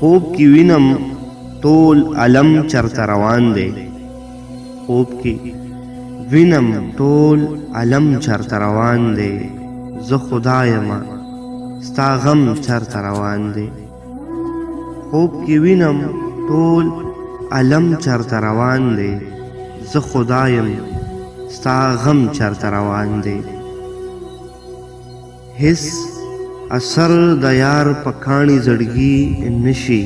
خوب کې وینم ټول علم چرته روان دی خوب کې وینم ټول علم چرته روان دی زه خدایم ستا غم چرته روان دی خوب کې وینم ټول علم چرته روان دی زه خدایم ستا غم چرته روان دی هیڅ اثر د یار په کاڼي زړګي نشي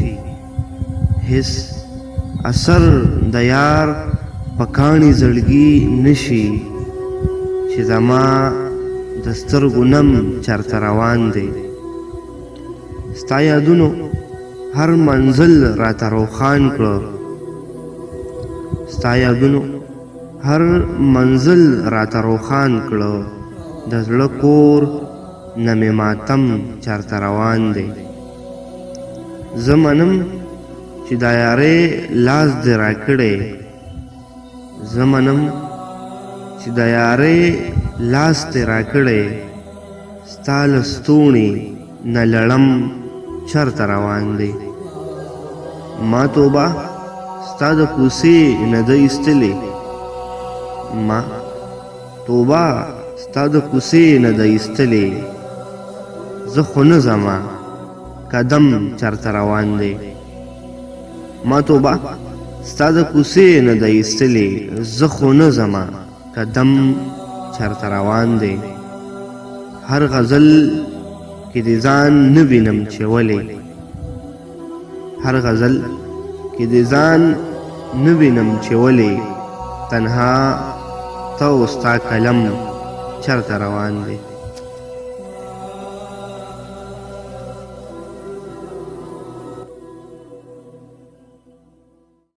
هیڅ اثر د یار په کاڼي زړګي نشي چې زما د سترګو نم چرته روان دی ستا یادونو هر منزل راته روښان کړه ستا یادونو هر منزل راته روښان کړه د زړه کور نه مې ماتم چرته روان دی زه منم چې دا یارې لاس دې راکړی زه منم چې د یارې لاس دې راکړی ستا له ستوني نه لړم چرته روان دی ما توبه ستا د کوڅې نه ده ایستلې ما توبه ستا د کوڅې نه ده ایستلې زه خو نه ځمه قدم چرته روان دی ما توبه ستا د کوڅې نه ده ایستلې زه خو نه ځمه قدم چرته روان دی هر غزل کې دې ځان نه وینم چې ولې هر غزل کې دې ځان نه وینم چې ولې تنها ته او ستا قلم چرته روان دی